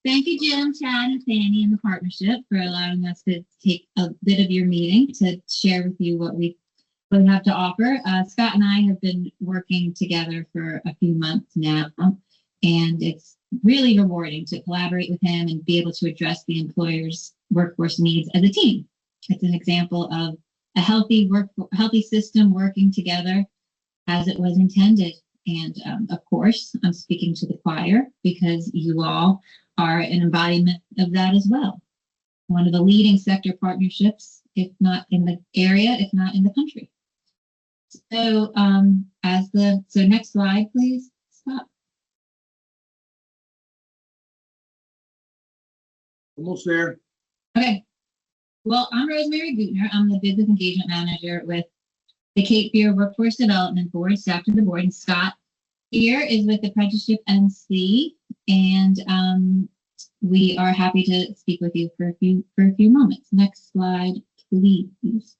Thank you, Jim, Chad, and Fanny and the partnership for allowing us to take a bit of your meeting to share with you what we have to offer. Scott and I have been working together for a few months now, and it's really rewarding to collaborate with him and be able to address the employer's workforce needs as a team. It's an example of a healthy system working together as it was intended. And of course, I'm speaking to the choir because you all are an embodiment of that as well. One of the leading sector partnerships, if not in the area, if not in the country. So next slide, please, Scott. Almost there. Okay. Well, I'm Rosemary Guendner. I'm the Business Engagement Manager with the Cape Fear Workforce Development Board, staff to the board, and Scott here is with Apprenticeship NC, and we are happy to speak with you for a few moments. Next slide, please.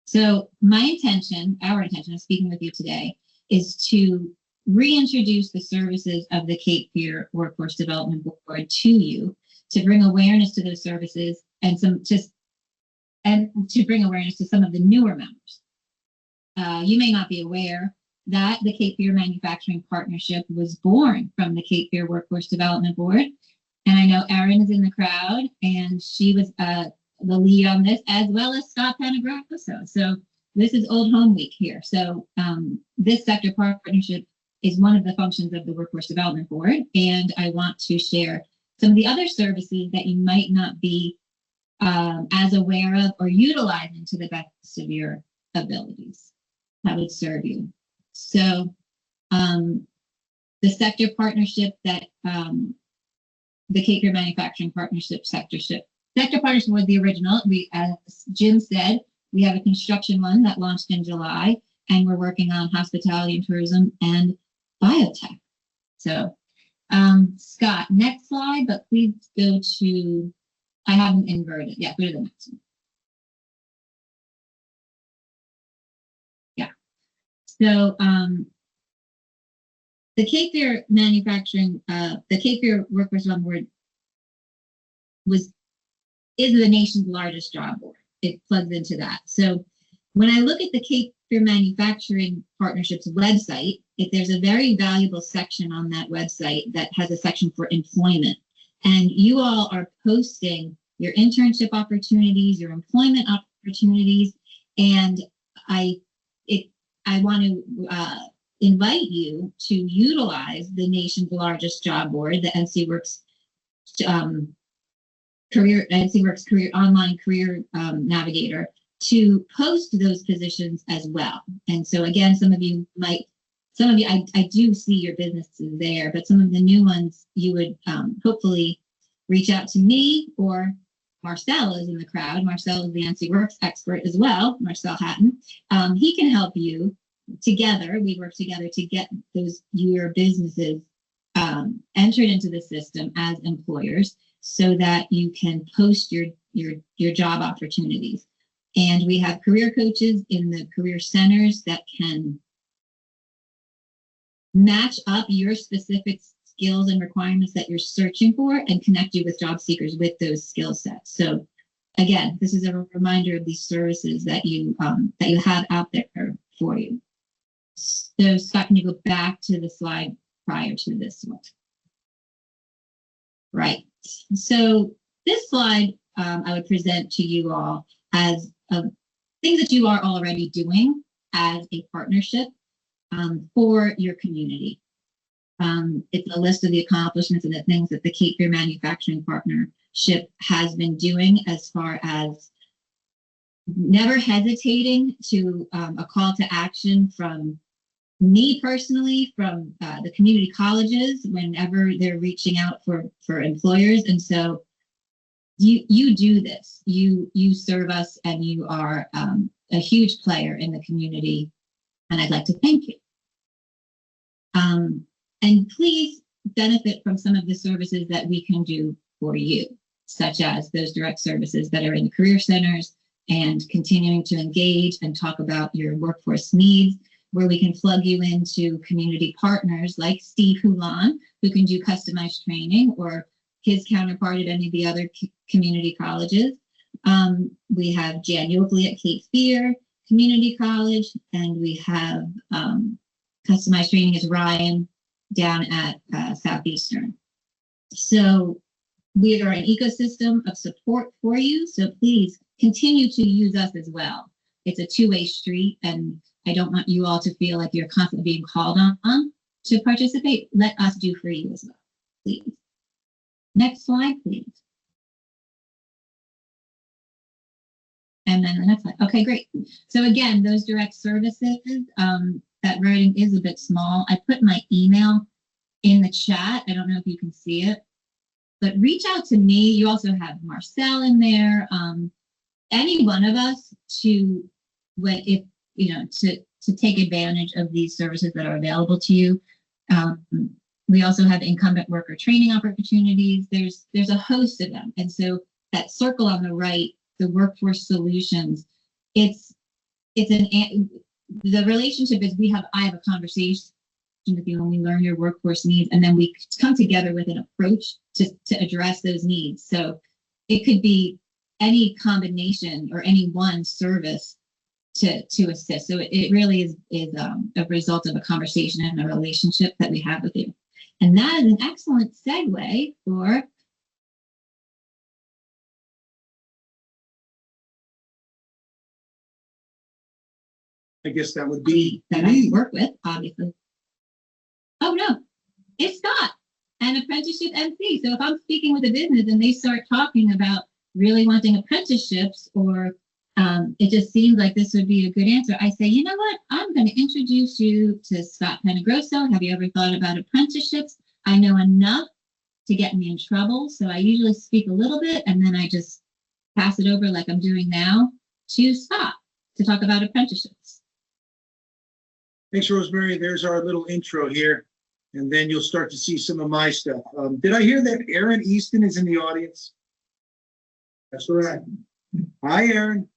So our intention of speaking with you today is to reintroduce the services of the Cape Fear Workforce Development Board to you, to bring awareness to those services and to bring awareness to some of the newer members. You may not be aware that the Cape Fear Manufacturing Partnership was born from the Cape Fear Workforce Development Board. And I know Erin is in the crowd, and she was the lead on this, as well as Scott Panagrosso. So this is Old Home Week here. So this sector partnership is one of the functions of the Workforce Development Board. And I want to share some of the other services that you might not be as aware of or utilizing to the best of your abilities that would serve you. So the sector partnership that the Cape Fear Manufacturing Partnership sector partnership was the original. As Jim said, we have a construction one that launched in July, and we're working on hospitality and tourism and biotech. So Scott, next slide, but please go to, I haven't inverted. Yeah, go to the next one. Yeah. So the Cape Fear Manufacturing, the Cape Fear Workforce Development Board is the nation's largest job board. It plugs into that. So when I look at the Cape Fear Manufacturing Partnership's website, there's a very valuable section on that website that has a section for employment. And you all are posting your internship opportunities, your employment opportunities, and I want to invite you to utilize the nation's largest job board, the NC Works Career Online Career Navigator, to post those positions as well. And so again, I do see your businesses there, but some of the new ones you would hopefully reach out to me, or Marcel is in the crowd. Marcel is the NC Works expert as well, Marcel Hatton. He can help you. Together, we work together to get your businesses entered into the system as employers, so that you can post your job opportunities. And we have career coaches in the career centers that can match up your specific skills and requirements that you're searching for and connect you with job seekers with those skill sets. So again, this is a reminder of these services that you have out there for you. So Scott, can you go back to the slide prior to this one? Right. So this slide I would present to you all as things that you are already doing as a partnership for your community. It's a list of the accomplishments and the things that the Cape Fear Manufacturing Partnership has been doing, as far as never hesitating to a call to action from me personally, from the community colleges, whenever they're reaching out for employers. And so you do this, you serve us, and you are a huge player in the community, and I'd like to thank you. And please benefit from some of the services that we can do for you, such as those direct services that are in the career centers, and continuing to engage and talk about your workforce needs. where we can plug you into community partners like Steve Hulan, who can do customized training, or his counterpart at any of the other community colleges. We have Jan Yoakley at Cape Fear Community College, and we have customized training as Ryan down at Southeastern. So we are an ecosystem of support for you. So please continue to use us as well. It's a two-way street, and I don't want you all to feel like you're constantly being called on to participate. Let us do for you as well, please. Next slide, please. And then the next slide. Okay, great. So again, those direct services, that writing is a bit small. I put my email in the chat. I don't know if you can see it, but reach out to me. You also have Marcel in there. Any one of us to take advantage of these services that are available to you. We also have incumbent worker training opportunities. There's a host of them. And so that circle on the right, the workforce solutions, the relationship is I have a conversation with you and we learn your workforce needs, and then we come together with an approach to address those needs. So it could be any combination or any one service to assist. So it really is a result of a conversation and a relationship that we have with you. And that is an excellent segue for I guess that would be that I work with, obviously. Oh no, it's Scott and Apprenticeship NC. So if I'm speaking with a business and they start talking about really wanting apprenticeships, or it just seems like this would be a good answer, I say, you know what? I'm going to introduce you to Scott Panagrosso. Have you ever thought about apprenticeships? I know enough to get me in trouble. So I usually speak a little bit and then I just pass it over like I'm doing now to Scott to talk about apprenticeships. Thanks, Rosemary. There's our little intro here, and then you'll start to see some of my stuff. Did I hear that Aaron Easton is in the audience? That's right. Hi, Aaron.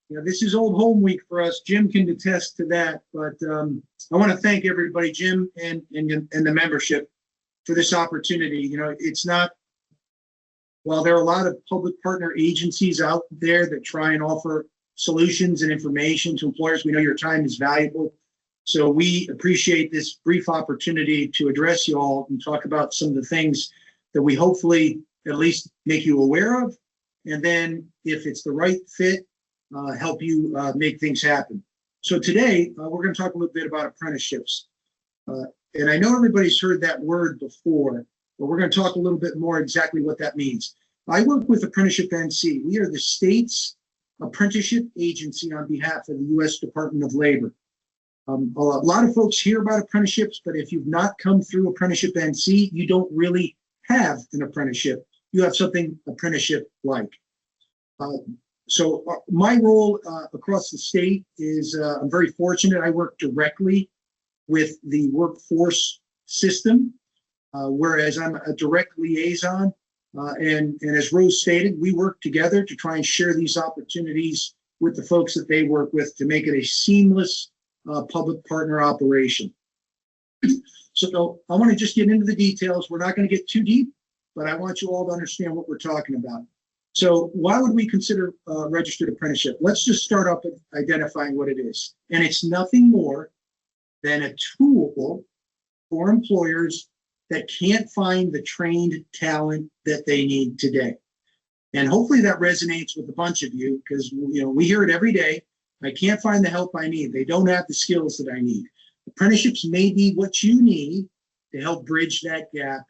This is old home week for us. Jim can attest to that, but I want to thank everybody, Jim and the membership, for this opportunity. It's not, while there are a lot of public partner agencies out there that try and offer solutions and information to employers, we know your time is valuable. So we appreciate this brief opportunity to address you all and talk about some of the things that we hopefully at least make you aware of. And then if it's the right fit, help you make things happen. So today, we're going to talk a little bit about apprenticeships. And I know everybody's heard that word before, but we're going to talk a little bit more exactly what that means. I work with Apprenticeship NC. We are the state's apprenticeship agency on behalf of the U.S. Department of Labor. A lot of folks hear about apprenticeships, but if you've not come through Apprenticeship NC, you don't really have an apprenticeship. You have something apprenticeship-like. So my role across the state is I'm very fortunate. I work directly with the workforce system, whereas I'm a direct liaison. And as Rose stated, we work together to try and share these opportunities with the folks that they work with to make it a seamless public partner operation. So I want to just get into the details. We're not going to get too deep, but I want you all to understand what we're talking about. So why would we consider registered apprenticeship? Let's just start up with identifying what it is. And it's nothing more than a tool for employers that can't find the trained talent that they need today. And hopefully that resonates with a bunch of you, because we hear it every day. I can't find the help I need. They don't have the skills that I need. Apprenticeships may be what you need to help bridge that gap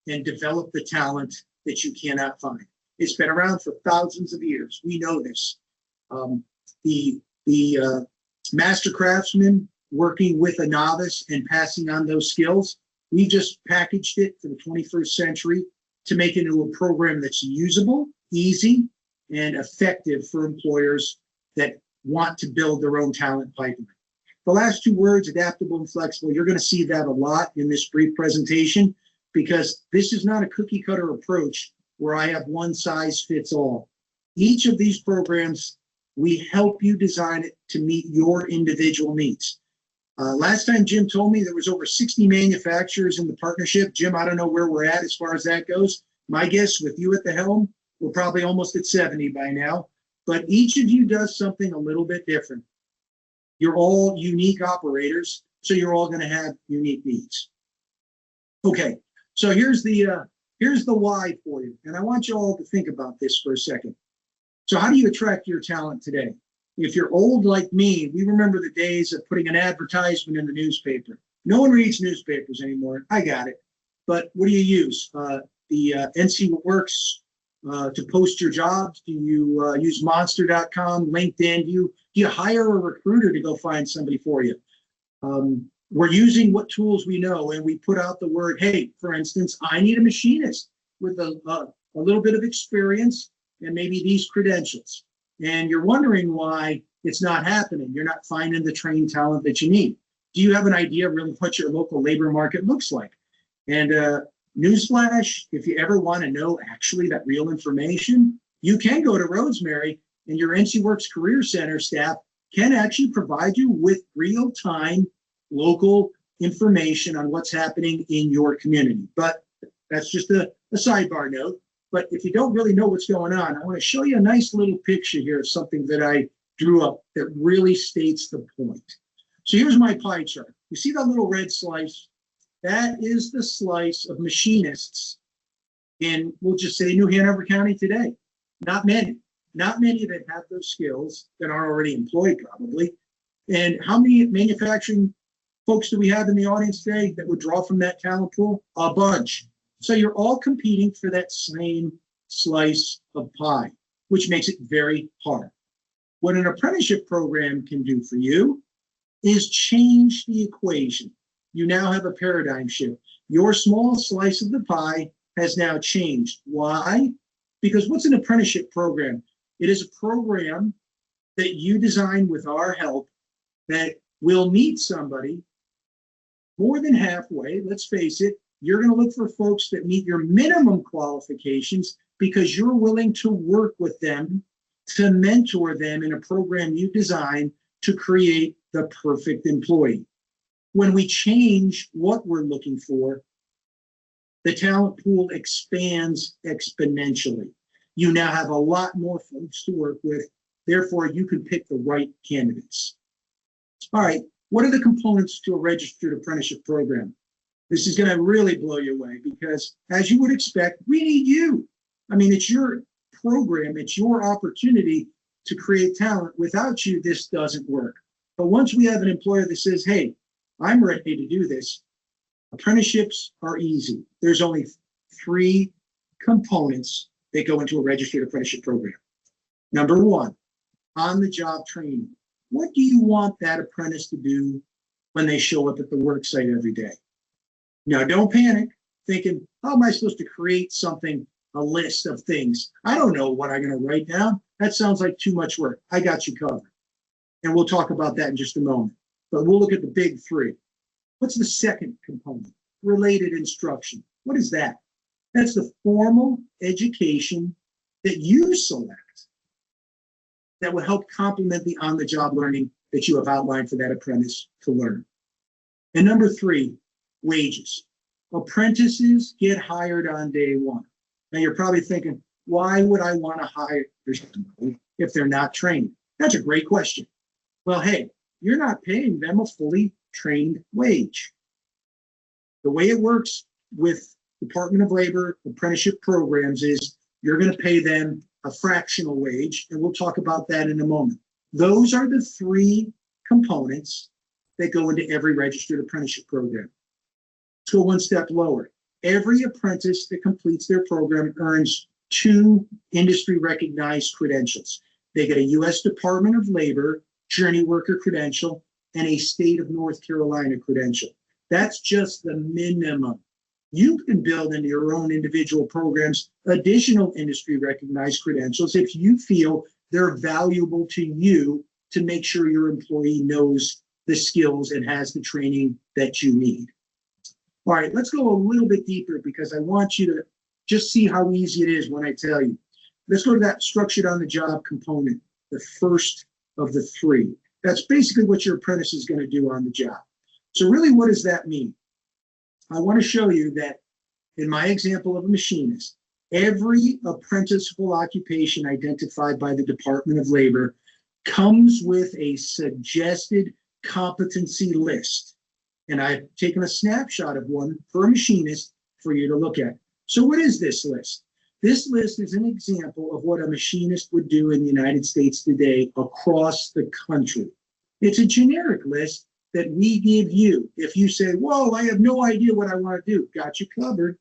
and develop the talent that you cannot find. It's been around for thousands of years. We know this. The master craftsman working with a novice and passing on those skills, we just packaged it for the 21st century to make it into a program that's usable, easy, and effective for employers that want to build their own talent pipeline. The last two words, adaptable and flexible, you're going to see that a lot in this brief presentation, because this is not a cookie cutter approach where I have one size fits all. Each of these programs We help you design it to meet your individual needs. Last time Jim told me there was over 60 manufacturers in the partnership. Jim, I don't know where we're at as far as that goes. My guess, with you at the helm, we're probably almost at 70 by now. But each of you does something a little bit different. You're all unique operators, so you're all going to have unique needs. Okay, so here's the why for you, and I want you all to think about this for a second. So how do you attract your talent today? If you're old like me, we remember the days of putting an advertisement in the newspaper. No one reads newspapers anymore. I got it. But what do you use? The NC Works to post your jobs? Do you use Monster.com, LinkedIn? Do you hire a recruiter to go find somebody for you? We're using what tools we know, and we put out the word, hey, for instance, I need a machinist with a little bit of experience and maybe these credentials. And you're wondering why it's not happening. You're not finding the trained talent that you need. Do you have an idea of really what your local labor market looks like? And newsflash, if you ever want to know actually that real information, you can go to Rosemary, and your NC Works Career Center staff can actually provide you with real-time local information on what's happening in your community. But that's just a sidebar note. But if you don't really know what's going on, I want to show you a nice little picture here of something that I drew up that really states the point. So here's my pie chart. You see that little red slice? That is the slice of machinists in, we'll just say, New Hanover County today. Not many that have those skills that are already employed probably. And how many manufacturing folks do we have in the audience today that would draw from that talent pool? A bunch. So you're all competing for that same slice of pie, which makes it very hard. What an apprenticeship program can do for you is change the equation. You now have a paradigm shift. Your small slice of the pie has now changed. Why? Because what's an apprenticeship program? It is a program that you design with our help that will meet somebody more than halfway. Let's face it, you're going to look for folks that meet your minimum qualifications because you're willing to work with them to mentor them in a program you design to create the perfect employee. When we change what we're looking for, the talent pool expands exponentially. You now have a lot more folks to work with. Therefore, you can pick the right candidates. All right, what are the components to a registered apprenticeship program? This is going to really blow you away because, as you would expect, we need you. I mean, it's your program, it's your opportunity to create talent. Without you, this doesn't work. But once we have an employer that says, hey, I'm ready to do this, apprenticeships are easy. There's only 3 components that go into a registered apprenticeship program. Number 1, on-the-job training. What do you want that apprentice to do when they show up at the work site every day? Now, don't panic, thinking, how am I supposed to create something, a list of things? I don't know what I'm going to write down. That sounds like too much work. I got you covered. And we'll talk about that in just a moment. But we'll look at the big 3. What's the second component? Related instruction. What is that? That's the formal education that you select that will help complement the on-the-job learning that you have outlined for that apprentice to learn. And number 3, wages. Apprentices get hired on day 1. Now you're probably thinking, why would I want to hire somebody if they're not trained? That's a great question. Well, hey, you're not paying them a fully trained wage. The way it works with Department of Labor apprenticeship programs is you're going to pay them a fractional wage, and we'll talk about that in a moment. Those are the 3 components that go into every registered apprenticeship program. Let's go one step lower. Every apprentice that completes their program earns 2 industry-recognized credentials. They get a U.S. Department of Labor Journey Worker credential and a State of North Carolina credential. That's just the minimum. You can build into your own individual programs additional industry-recognized credentials if you feel they're valuable to you to make sure your employee knows the skills and has the training that you need. All right, let's go a little bit deeper because I want you to just see how easy it is when I tell you. Let's go to that structured on the job component. the first of the three. That's basically what your apprentice is going to do on the job. So really, what does that mean? I want to show you that in my example of a machinist, every apprenticeable occupation identified by the Department of Labor comes with a suggested competency list. And I've taken a snapshot of one for a machinist for you to look at. So what is this list? This list is an example of what a machinist would do in the United States today across the country. It's a generic list that we give you. If you say, whoa, I have no idea what I want to do, got you covered.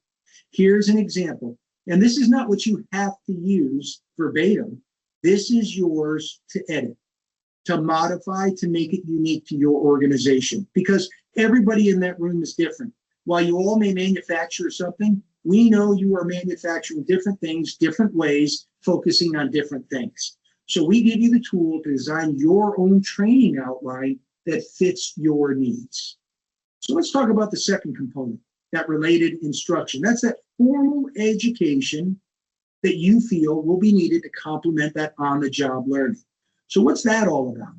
Here's an example. And this is not what you have to use verbatim. This is yours to edit, to modify, to make it unique to your organization, because everybody in that room is different. While you all may manufacture something, we know you are manufacturing different things, different ways, focusing on different things. So we give you the tool to design your own training outline that fits your needs. So let's talk about the second component, that related instruction. That's that formal education that you feel will be needed to complement that on-the-job learning. So what's that all about?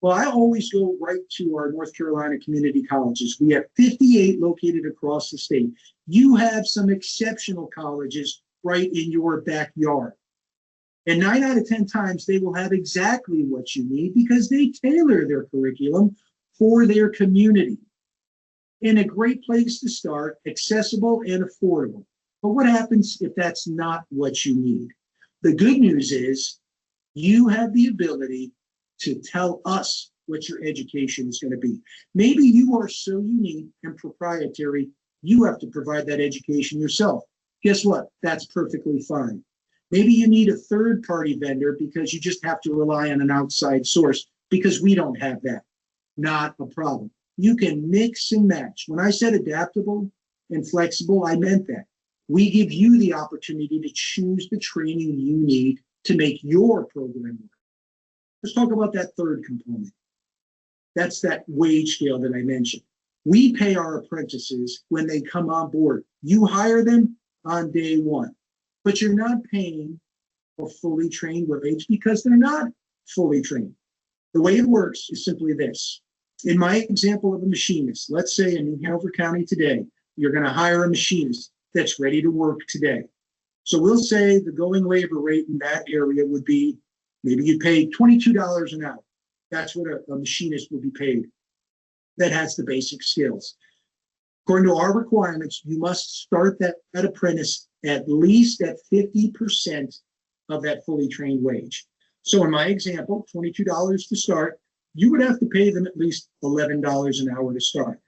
Well, I always go right to our North Carolina community colleges. We have 58 located across the state. You have some exceptional colleges right in your backyard. And 9 out of 10 times, they will have exactly what you need because they tailor their curriculum for their community. And a great place to start, accessible and affordable. But what happens if that's not what you need? The good news is you have the ability to tell us what your education is going to be. Maybe you are so unique and proprietary, you have to provide that education yourself. Guess what? That's perfectly fine. Maybe you need a third-party vendor because you just have to rely on an outside source because we don't have that. Not a problem. You can mix and match. When I said adaptable and flexible, I meant that. We give you the opportunity to choose the training you need to make your program work. Let's talk about that third component. That's that wage scale that I mentioned. We pay our apprentices when they come on board. You hire them on day one, but you're not paying a fully trained wage because they're not fully trained. The way it works is simply this. In my example of a machinist, let's say in New Hanover County today, you're going to hire a machinist that's ready to work today. So we'll say the going labor rate in that area would be, maybe you pay $22 an hour. That's what a machinist would be paid that has the basic skills. According to our requirements, you must start that apprentice at least at 50% of that fully trained wage. So in my example, $22 to start, you would have to pay them at least $11 an hour to start.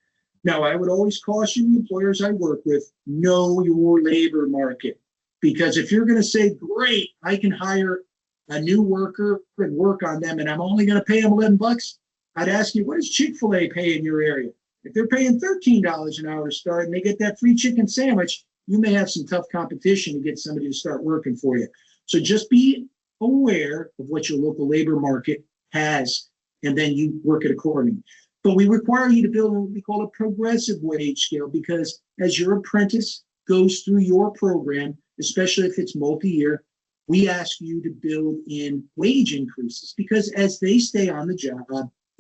Now, I would always caution the employers I work with, know your labor market. Because if you're going to say, great, I can hire a new worker and work on them, and I'm only going to pay them $11, I'd ask you, what does Chick-fil-A pay in your area? If they're paying $13 an hour to start and they get that free chicken sandwich, you may have some tough competition to get somebody to start working for you. So just be aware of what your local labor market has, and then you work it accordingly. But we require you to build what we call a progressive wage scale, because as your apprentice goes through your program, especially if it's multi-year, we ask you to build in wage increases, because as they stay on the job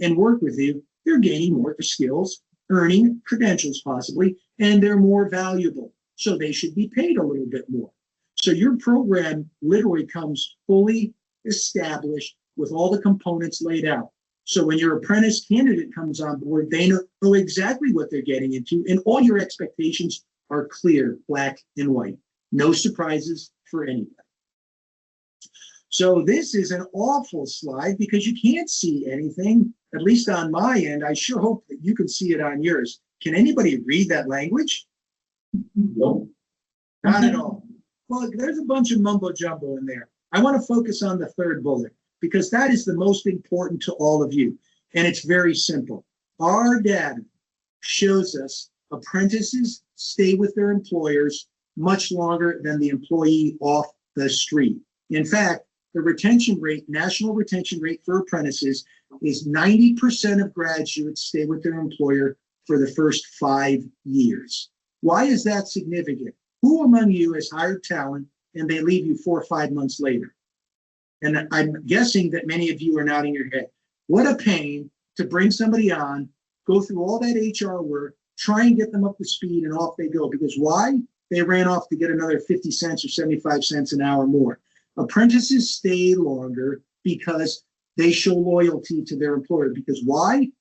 and work with you, they're gaining more skills, earning credentials possibly, and they're more valuable. So they should be paid a little bit more. So your program literally comes fully established with all the components laid out. So when your apprentice candidate comes on board, they know exactly what they're getting into, and all your expectations are clear, black and white. No surprises for anybody. So this is an awful slide because you can't see anything, at least on my end. I sure hope that you can see it on yours. Can anybody read that language? No. Not at all. Well, there's a bunch of mumbo jumbo in there. I want to focus on the third bullet, because that is the most important to all of you. And it's very simple. Our data shows us apprentices stay with their employers much longer than the employee off the street. In fact, the retention rate, national retention rate for apprentices is 90% of graduates stay with their employer for the first 5 years. Why is that significant? Who among you has hired talent and they leave you 4 or 5 months later? And I'm guessing that many of you are nodding your head. What a pain to bring somebody on, go through all that HR work, try and get them up to speed, and off they go. Because why? They ran off to get another 50 cents or 75 cents an hour more. Apprentices stay longer because they show loyalty to their employer. Because why?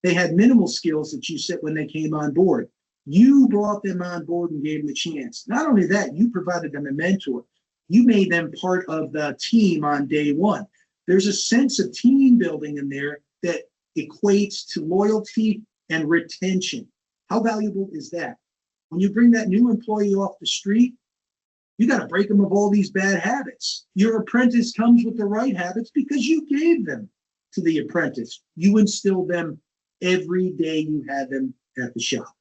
They had minimal skills that you said when they came on board. You brought them on board and gave them a chance. Not only that, you provided them a mentor. You made them part of the team on day one. There's a sense of team building in there that equates to loyalty and retention. How valuable is that? When you bring that new employee off the street, you got to break them of all these bad habits. Your apprentice comes with the right habits because you gave them to the apprentice. You instilled them every day you had them at the shop.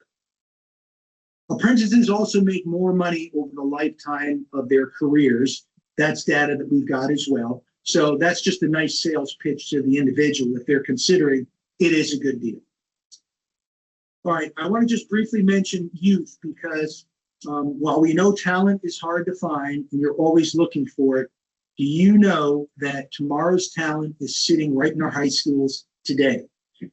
Apprentices also make more money over the lifetime of their careers. That's data that we've got as well. So that's just a nice sales pitch to the individual if they're considering it is a good deal. All right, I want to just briefly mention youth because while we know talent is hard to find and you're always looking for it, do you know that tomorrow's talent is sitting right in our high schools today?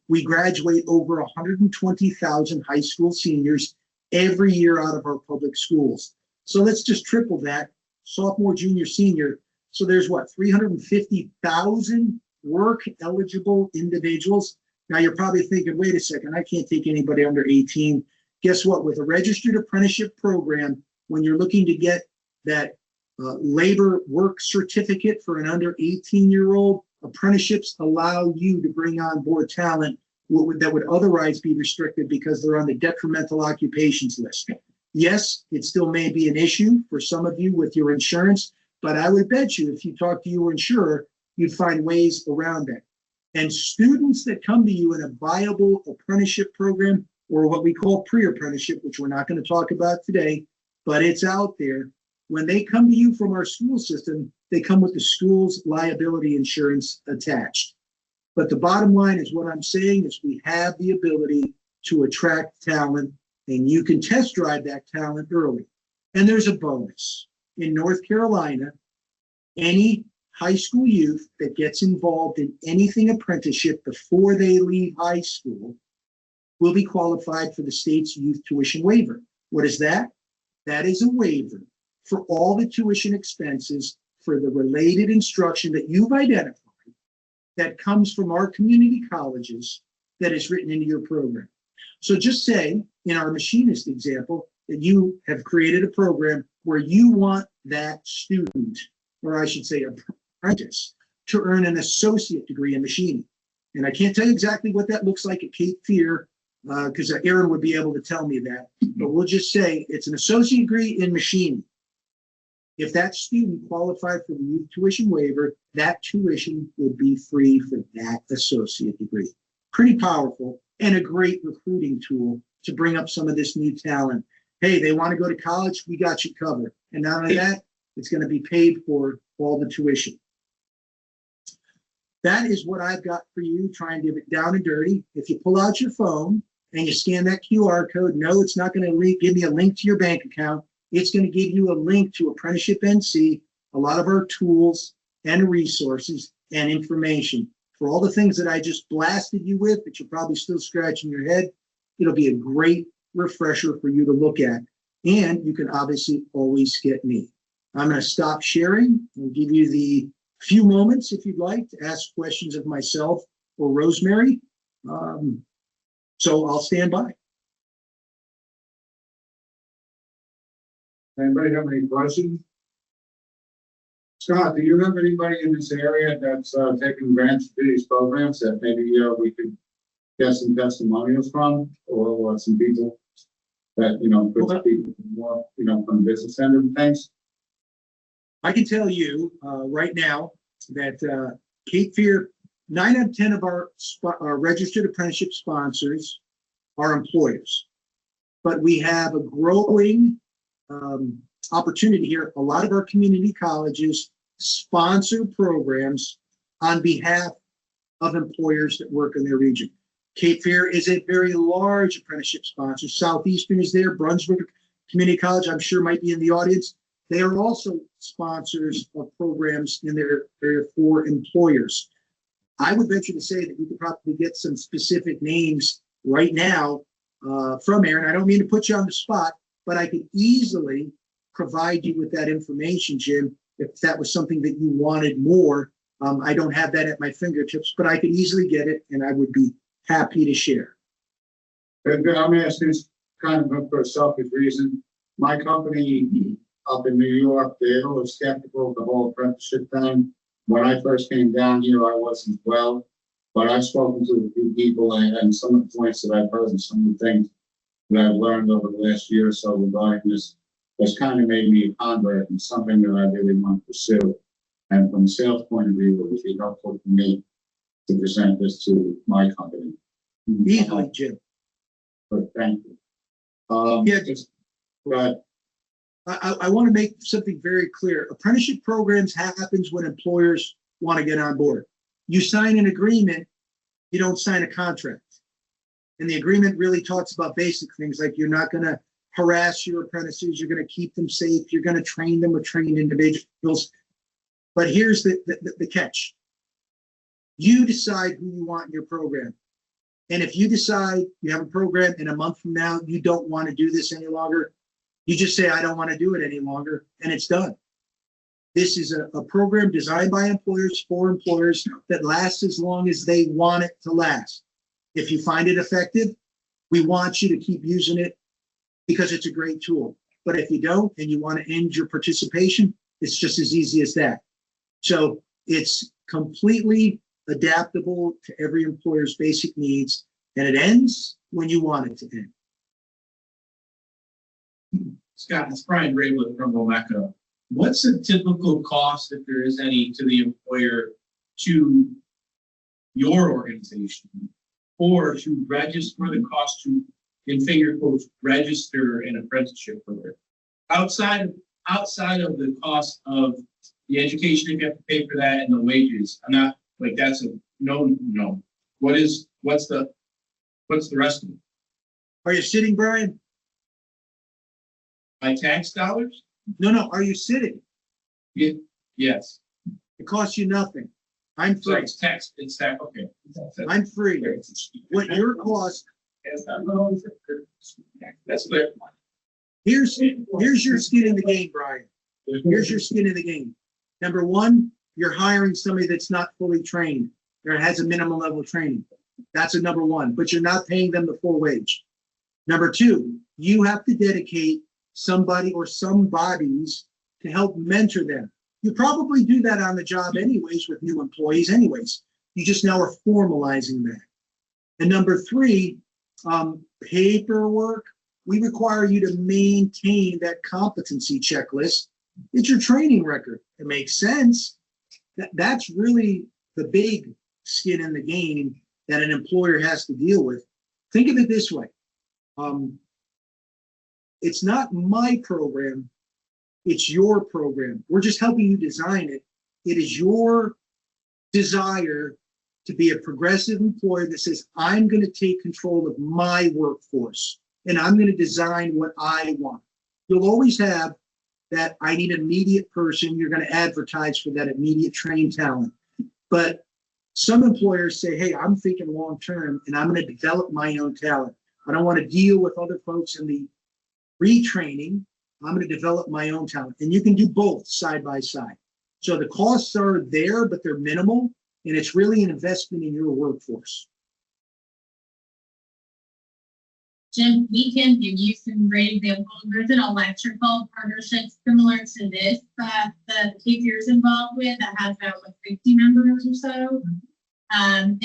We graduate over 120,000 high school seniors every year out of our public schools. So let's just triple that, sophomore, junior, senior. So there's what, 350,000 work-eligible individuals? Now you're probably thinking, wait a second, I can't take anybody under 18. Guess what? With a registered apprenticeship program, when you're looking to get that labor work certificate for an under 18-year-old, apprenticeships allow you to bring on board talent that would otherwise be restricted because they're on the detrimental occupations list. Yes, it still may be an issue for some of you with your insurance, but I would bet you if you talk to your insurer, you'd find ways around that. And students that come to you in a viable apprenticeship program, or what we call pre-apprenticeship, which we're not going to talk about today, but it's out there. When they come to you from our school system, they come with the school's liability insurance attached. But the bottom line is what I'm saying is we have the ability to attract talent, and you can test drive that talent early. And there's a bonus. In North Carolina, any high school youth that gets involved in anything apprenticeship before they leave high school will be qualified for the state's youth tuition waiver. What is that? That is a waiver for all the tuition expenses for the related instruction that you've identified that comes from our community colleges that is written into your program. So just say, in our machinist example, that you have created a program where you want that student, or I should say apprentice, to earn an associate degree in machining. And I can't tell you exactly what that looks like at Cape Fear, because Aaron would be able to tell me that, but we'll just say it's an associate degree in machining. If that student qualified for the youth tuition waiver, that tuition would be free for that associate degree. Pretty powerful and a great recruiting tool to bring up some of this new talent. Hey, they want to go to college, we got you covered. And not only that, it's going to be paid for all the tuition. That is what I've got for you, try and give it down and dirty. If you pull out your phone and you scan that QR code, no, it's not going to give me a link to your bank account. It's going to give you a link to Apprenticeship NC, a lot of our tools and resources and information. For all the things that I just blasted you with, that you're probably still scratching your head, it'll be a great refresher for you to look at. And you can obviously always get me. I'm going to stop sharing and give you the few moments, if you'd like, to ask questions of myself or Rosemary. So I'll stand by. Anybody have any questions? Scott, do you have anybody in this area that's taking advantage of these programs that maybe we could get some testimonials from, or some people that could speak more from the business end of things? I can tell you right now that Cape Fear, 9 out of 10 of our registered apprenticeship sponsors are employers, but we have a growing opportunity here. A lot of our community colleges sponsor programs on behalf of employers that work in their region. Cape Fear is a very large apprenticeship sponsor. Southeastern is there. Brunswick Community College, I'm sure, might be in the audience. They are also sponsors of programs in their area for employers. I would venture to say that we could probably get some specific names right now from Aaron. I don't mean to put you on the spot, but I could easily provide you with that information, Jim, if that was something that you wanted more. I don't have that at my fingertips, but I could easily get it, and I would be happy to share. I'm going to ask this kind of for a selfish reason. My company up in New York, they were skeptical of the whole apprenticeship thing. When I first came down here, I wasn't well, but I've spoken to a few people, and some of the points that I've heard and some of the things that I've learned over the last year or so regarding this has kind of made me a convert and something that I really want to pursue. And from a sales point of view, it would be helpful for me to present this to my company. Easily, Jim. But thank you. Yeah, But I want to make something very clear. Apprenticeship programs happens when employers want to get on board. You sign an agreement, you don't sign a contract. And the agreement really talks about basic things like you're not going to harass your apprentices, you're going to keep them safe, you're going to train them with trained individuals. But here's the catch. You decide who you want in your program. And if you decide you have a program and a month from now, you don't want to do this any longer, you just say, I don't want to do it any longer, and it's done. This is a program designed by employers for employers that lasts as long as they want it to last. If you find it effective, we want you to keep using it because it's a great tool. But if you don't and you want to end your participation, it's just as easy as that. So it's completely adaptable to every employer's basic needs, and it ends when you want it to end. Scott, it's Brian Braywood from Omeka. What's the typical cost, if there is any, to the employer to your organization, or to register, for the cost to, in finger quotes, register an apprenticeship program? Outside of the cost of the education, if you have to pay for that, and the wages, I'm not like that's a no. What's the rest of it? Are you sitting, Brian? My tax dollars? No. Are you sitting? Yes. It costs you nothing. I'm So free. it's tax. It's tax. Okay. I'm free. What your cost? That's clear. Here's your skin in the game, Brian. Here's your skin in the game. Number one, you're hiring somebody that's not fully trained or has a minimum level of training. That's a number one, but you're not paying them the full wage. Number two, you have to dedicate somebody or some bodies to help mentor them. You probably do that on the job anyways with new employees anyways. You just now are formalizing that. And number three, paperwork. We require you to maintain that competency checklist. It's your training record. It makes sense. That's really the big skin in the game that an employer has to deal with. Think of it this way. It's not my program. It's your program. We're just helping you design it. It is your desire to be a progressive employer that says, I'm going to take control of my workforce and I'm going to design what I want. You'll always have that I need an immediate person. You're going to advertise for that immediate trained talent. But some employers say, hey, I'm thinking long term and I'm going to develop my own talent. I don't want to deal with other folks in the retraining. I'm going to develop my own talent. And you can do both side by side. So the costs are there, but they're minimal. And it's really an investment in your workforce. Jim, we can give you some great examples. There's an electrical partnership similar to this that the KPR is involved with that has about 60 members or so. And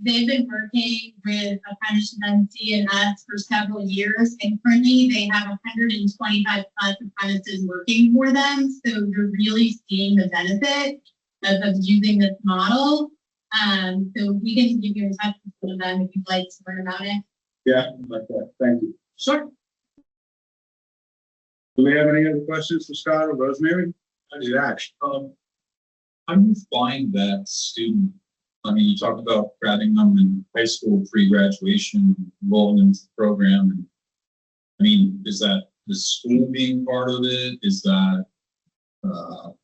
they've been working with Apprenticeship NC and us for several years. And currently they have 125 plus apprentices working for them. So you're really seeing the benefit of using this model. So we can give you in touch with one of them if you'd like to learn about it. yeah, like that. Thank you. Sure. Do we have any other questions for Scott or Rosemary? How do you find that student? I mean, you talked about grabbing them in high school, pre-graduation, enrolling them into the program. And, I mean, is that the school being part of it? Is that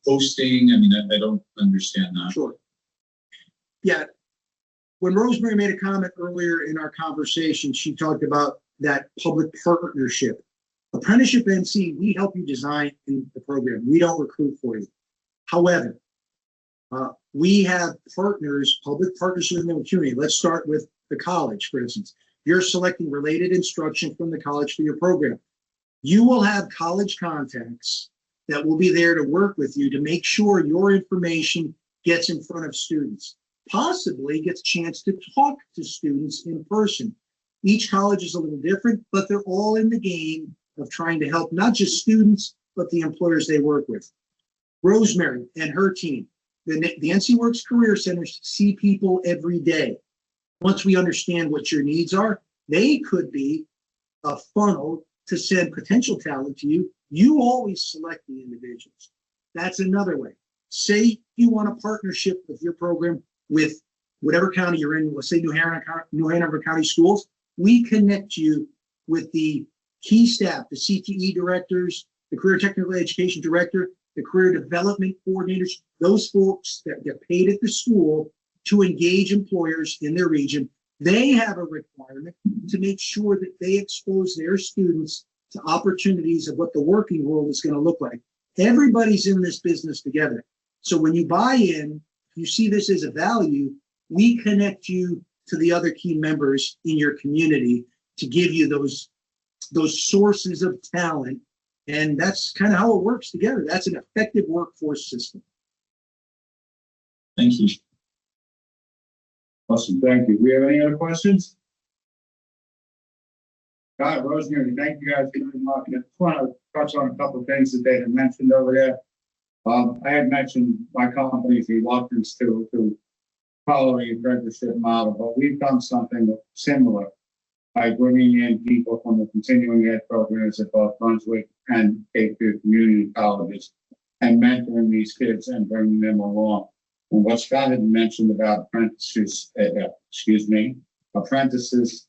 posting? I mean, I don't understand that. Sure. Yeah. When Rosemary made a comment earlier in our conversation, she talked about that public partnership. Apprenticeship NC, we help you design the program. We don't recruit for you. However, we have partners, public partnerships in the community. Let's start with the college, for instance. You're selecting related instruction from the college for your program. You will have college contacts that will be there to work with you to make sure your information gets in front of students, possibly gets a chance to talk to students in person. Each college is a little different, but they're all in the game of trying to help not just students, but the employers they work with. Rosemary and her team, the NC Works Career Centers see people every day. Once we understand what your needs are, they could be a funnel to send potential talent to you. You always select the individuals. That's another way. Say you want a partnership with your program with whatever county you're in, let's say New Hanover County Schools. We connect you with the key staff, the CTE directors, the Career Technical Education Director, the Career Development Coordinators, those folks that get paid at the school to engage employers in their region. They have a requirement to make sure that they expose their students to opportunities of what the working world is going to look like. Everybody's in this business together. So when you buy in, you see this as a value, we connect you to the other key members in your community to give you those sources of talent. And that's kind of how it works together. That's an effective workforce system. Thank you. Awesome, thank you. We have any other questions? Scott, Rosemary, thank you guys very much. I just want to touch on a couple of things that they had mentioned over there. I had mentioned my company's reluctance to follow the apprenticeship model, but we've done something similar by bringing in people from the continuing ed programs at both Brunswick and Cape Fear Community Colleges and mentoring these kids and bringing them along. And what Scott had mentioned about apprentices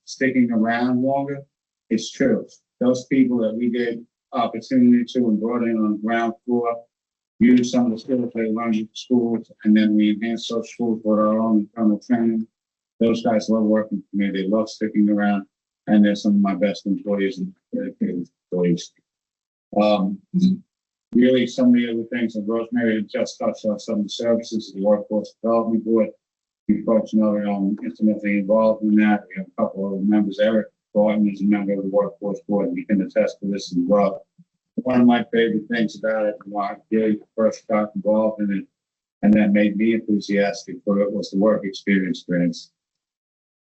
sticking around longer, it's true. Those people that we gave opportunity to and brought in on the ground floor, use some of the skills they learned at schools, and then we enhance those schools with our own internal training. Those guys love working for me. They love sticking around, and they're some of my best employees and dedicated employees. Really, some of the other things that Rosemary had just touched on, some of the services of the Workforce Development Board. You folks know that I'm intimately involved in that. We have a couple of members. Eric Barton is a member of the Workforce Board, and he can attest to this as well. One of my favorite things about it, when I really first got involved in it, and that made me enthusiastic for it, was the work experience grants.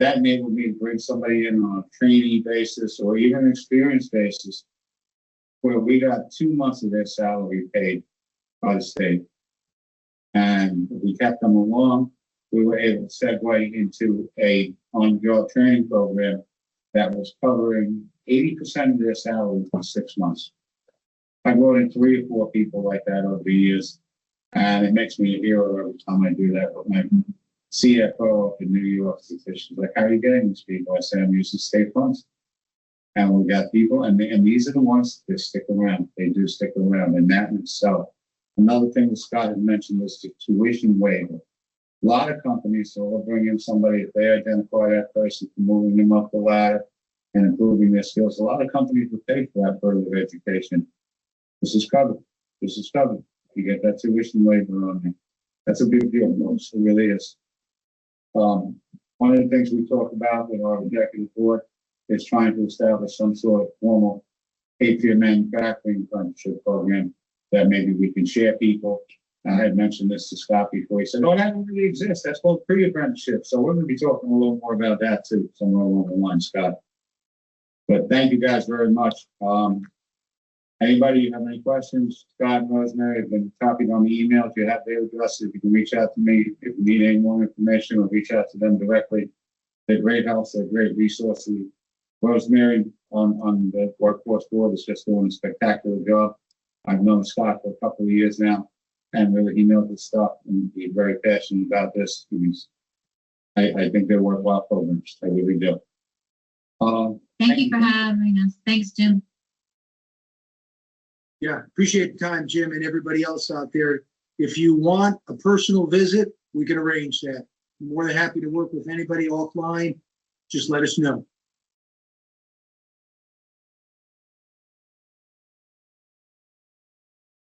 That enabled me to bring somebody in on a trainee basis or even an experience basis, where we got 2 months of their salary paid by the state. And we kept them along. We were able to segue into a on-job training program that was covering 80% of their salary for 6 months. I brought in 3 or 4 people like that over the years, and it makes me a hero every time I do that with my CFO up in New York. She's like, how are you getting these people? I say, I'm using state funds. And we got people, and these are the ones that stick around. They do stick around, and that in itself. Another thing that Scott had mentioned was the tuition waiver. A lot of companies will bring in somebody if they identify that person for moving them up the ladder and improving their skills. A lot of companies will pay for that further education. This is covered. This is covered. You get that tuition waiver on there. That's a big deal. Most it really is. One of the things we talked about with our executive board is trying to establish some sort of formal Cape-Fear manufacturing apprenticeship program that maybe we can share people. I had mentioned this to Scott before. He said, oh, that don't really exist. That's called pre-apprenticeship. So we're going to be talking a little more about that too, somewhere along the line, Scott. But thank you guys very much. Anybody have any questions? Scott and Rosemary have been copied on the email. If you have their addresses, you can reach out to me. If you need any more information, or reach out to them directly. They're great help. They're great resources. Rosemary on the workforce board is just doing a spectacular job. I've known Scott for a couple of years now, and really he knows his stuff, and he's very passionate about this. I think they're worthwhile programs. I really do. Thank you for having us. Thanks, Jim. Yeah, appreciate the time, Jim, and everybody else out there. If you want a personal visit, we can arrange that. More than happy to work with anybody offline. Just let us know.